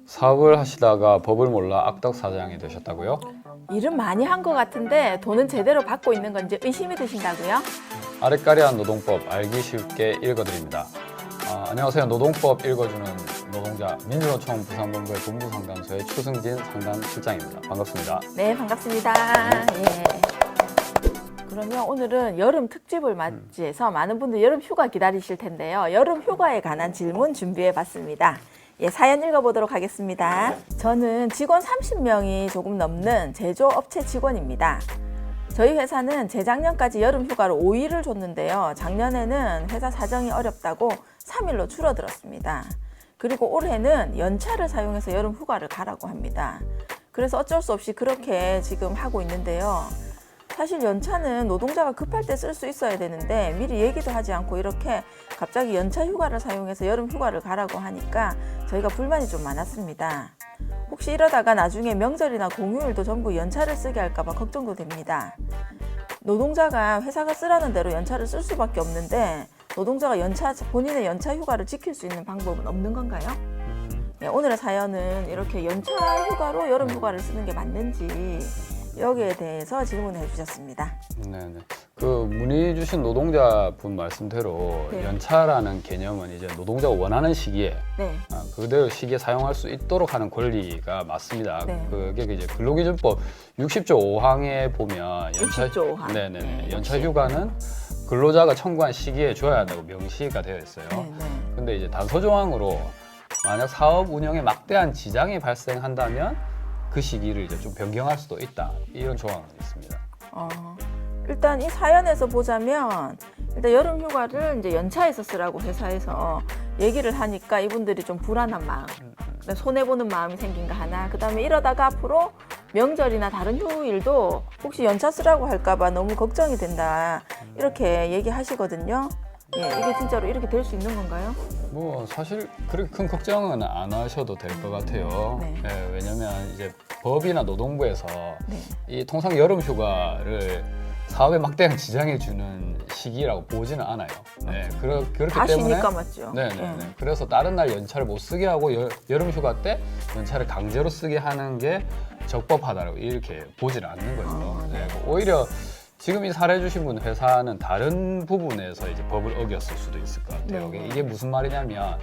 사업을 하시다가 법을 몰라 악덕 사장이 되셨다고요? 일은 많이 한 것 같은데 돈은 제대로 받고 있는 건지 의심이 드신다고요? 아리까리한 노동법 알기 쉽게 읽어드립니다. 안녕하세요. 노동법 읽어주는 노동자 민주노총 부산본부의 본부상담소의 추승진 상담실장입니다. 반갑습니다. 네, 반갑습니다. 예. 그러면 오늘은 여름 특집을 맞이해서 많은 분들 여름 휴가 기다리실 텐데요. 여름 휴가에 관한 질문 준비해 봤습니다. 예, 사연 읽어보도록 하겠습니다. 저는 직원 30명이 조금 넘는 제조업체 직원입니다. 저희 회사는 재작년까지 여름 휴가를 5일을 줬는데요. 작년에는 회사 사정이 어렵다고 3일로 줄어들었습니다. 그리고 올해는 연차를 사용해서 여름 휴가를 가라고 합니다. 그래서 어쩔 수 없이 그렇게 지금 하고 있는데요. 사실 연차는 노동자가 급할 때 쓸 수 있어야 되는데 미리 얘기도 하지 않고 이렇게 갑자기 연차 휴가를 사용해서 여름 휴가를 가라고 하니까 저희가 불만이 좀 많았습니다. 혹시 이러다가 나중에 명절이나 공휴일도 전부 연차를 쓰게 할까 봐 걱정도 됩니다. 노동자가 회사가 쓰라는 대로 연차를 쓸 수밖에 없는데 노동자가 본인의 연차 휴가를 지킬 수 있는 방법은 없는 건가요? 네, 오늘의 사연은 이렇게 연차 휴가로 여름 휴가를 쓰는 게 맞는지 여기에 대해서 질문을 해주셨습니다. 네네. 그 문의 주신 노동자분 말씀대로 네. 연차라는 개념은 이제 노동자가 원하는 시기에 네, 그대로 시기에 사용할 수 있도록 하는 권리가 맞습니다. 네. 그게 이제 근로기준법 60조 5항에 보면 60조 5항. 네네네. 네, 연차 역시. 휴가는 근로자가 청구한 시기에 줘야 한다고 명시가 되어 있어요. 네, 네. 근데 이제 단서 조항으로 만약 사업 운영에 막대한 지장이 발생한다면 그 시기를 이제 좀 변경할 수도 있다. 이런 조항은 있습니다. 일단 이 사연에서 보자면 일단 여름 휴가를 이제 연차에서 쓰라고 회사에서 얘기를 하니까 이분들이 좀 불안한 마음, 손해 보는 마음이 생긴가 하나. 그다음에 이러다가 앞으로 명절이나 다른 휴일도 혹시 연차 쓰라고 할까봐 너무 걱정이 된다. 이렇게 얘기하시거든요. 예, 이게 진짜로 이렇게 될 수 있는 건가요? 뭐 사실 그렇게 큰 걱정은 안 하셔도 될 것 같아요. 네. 예, 왜냐면 이제 법이나 노동부에서 네. 이 통상 여름 휴가를 사업에 막대한 지장을 주는 시기라고 보지는 않아요. 네, 그렇기 다 때문에 쉬니까 맞죠? 네네네. 그래서 다른 날 연차를 못 쓰게 하고 여름 휴가 때 연차를 강제로 쓰게 하는 게 적법하다고 이렇게 보지는 않는 거죠. 네. 네, 오히려 지금 이 사례 주신 분 회사는 다른 부분에서 이제 법을 어겼을 수도 있을 것 같아요. 네. 이게 무슨 말이냐면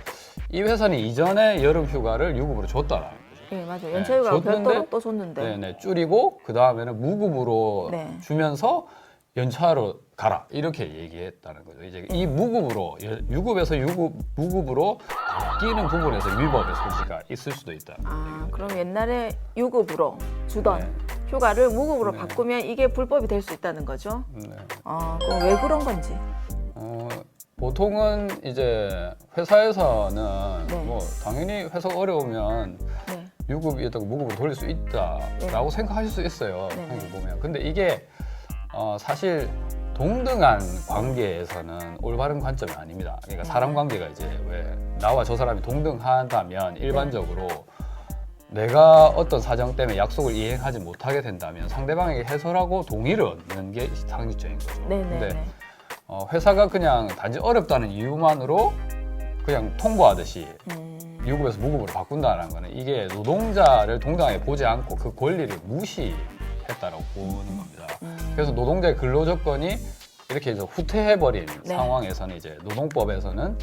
이 회사는 이전에 여름 휴가를 유급으로 줬더라. 예, 맞아요. 연차 휴가 별도로 또 줬는데. 네네, 줄이고 그 다음에는 무급으로 네. 주면서 연차로 가라 이렇게 얘기했다는 거죠. 이제 이 무급으로 유급에서 무급으로 바뀌는 부분에서 위법의 소지가 있을 수도 있다. 그럼 옛날에 유급으로 주던 네. 휴가를 무급으로 네. 바꾸면 이게 불법이 될 수 있다는 거죠? 네. 그럼 왜 그런 건지. 보통은 이제 회사에서는 네. 뭐 당연히 회사가 어려우면 네. 유급이었다고 무급으로 돌릴 수 있다라고 생각하실 수 있어요. 네. 한국 보면. 근데 이게 사실 동등한 관계에서는 올바른 관점이 아닙니다. 그러니까 사람 관계가 이제 왜 나와 저 사람이 동등하다면 일반적으로 내가 어떤 사정 때문에 약속을 이행하지 못하게 된다면 상대방에게 해소하고 동의를 얻는 게 상식적인 거죠. 네네네. 근데 회사가 그냥 단지 어렵다는 이유만으로 그냥 통보하듯이 유급에서 무급으로 바꾼다는 거는 이게 노동자를 동등하게 보지 않고 그 권리를 무시했다라고 보는 겁니다. 그래서 노동자의 근로 조건이 이렇게 해서 후퇴해버린 네. 상황에서는 이제 노동법에서는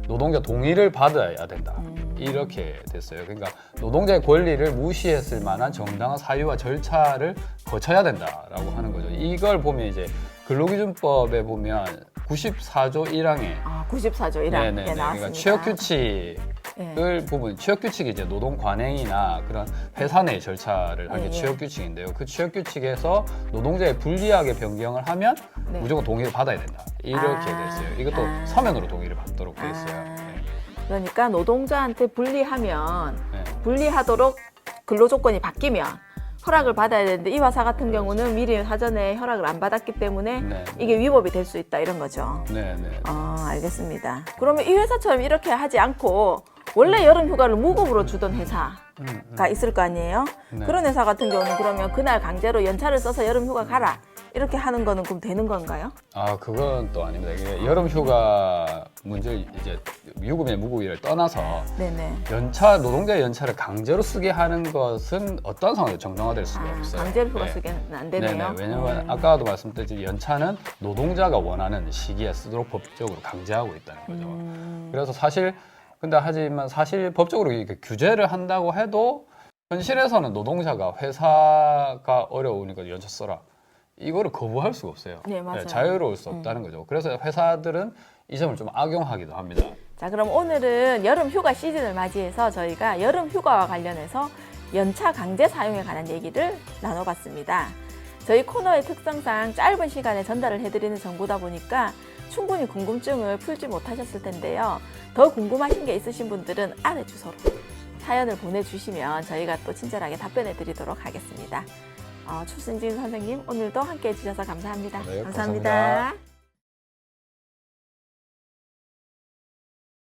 노동자 동의를 받아야 된다. 이렇게 됐어요. 그러니까 노동자의 권리를 무시했을 만한 정당한 사유와 절차를 거쳐야 된다라고 하는 거죠. 이걸 보면 이제 근로기준법에 보면 94조 1항에 94조 1항 네네네. 예, 나왔습니다. 그러니까 취업규칙을 보면 취업규칙이 이제 노동 관행이나 그런 회사 내 절차를 하는 게 예. 취업규칙인데요. 그 취업규칙에서 노동자의 불리하게 변경을 하면 네. 무조건 동의를 받아야 된다. 이렇게 돼 있어요. 이것도 서면으로 동의를 받도록 돼 있어요. 네. 그러니까 노동자한테 불리하면 네. 불리하도록 근로조건이 바뀌면 허락을 받아야 되는데 이 회사 같은 경우는 미리 사전에 허락을 안 받았기 때문에 네. 이게 위법이 될 수 있다 이런 거죠. 네, 네. 알겠습니다. 그러면 이 회사처럼 이렇게 하지 않고 원래 여름 휴가를 무급으로 주던 회사가 있을 거 아니에요? 네. 그런 회사 같은 경우는 그러면 그날 강제로 연차를 써서 여름 휴가 가라 이렇게 하는 거는 그럼 되는 건가요? 아, 그건 또 아닙니다. 이게 여름 휴가 문제 이제 유급의 무급을 떠나서 네네. 연차 노동자 연차를 강제로 쓰게 하는 것은 어떤 상황에서 정당화될 수가 없어요. 강제로 휴가 네. 쓰기는 안 되네요. 네네. 왜냐하면 아까도 말씀드렸듯이 연차는 노동자가 원하는 시기에 쓰도록 법적으로 강제하고 있다는 거죠. 그래서 하지만 사실 법적으로 이렇게 규제를 한다고 해도 현실에서는 노동자가 회사가 어려우니까 연차 써라. 이거를 거부할 수가 없어요. 네, 맞아요. 자유로울 수 없다는 거죠. 그래서 회사들은 이 점을 좀 악용하기도 합니다. 자, 그럼 오늘은 여름 휴가 시즌을 맞이해서 저희가 여름 휴가와 관련해서 연차 강제 사용에 관한 얘기를 나눠봤습니다. 저희 코너의 특성상 짧은 시간에 전달을 해드리는 정보다 보니까 충분히 궁금증을 풀지 못하셨을 텐데요. 더 궁금하신 게 있으신 분들은 아래 주소로 사연을 보내주시면 저희가 또 친절하게 답변해 드리도록 하겠습니다. 추승진 선생님, 오늘도 함께 해주셔서 감사합니다. 네, 감사합니다. 감사합니다.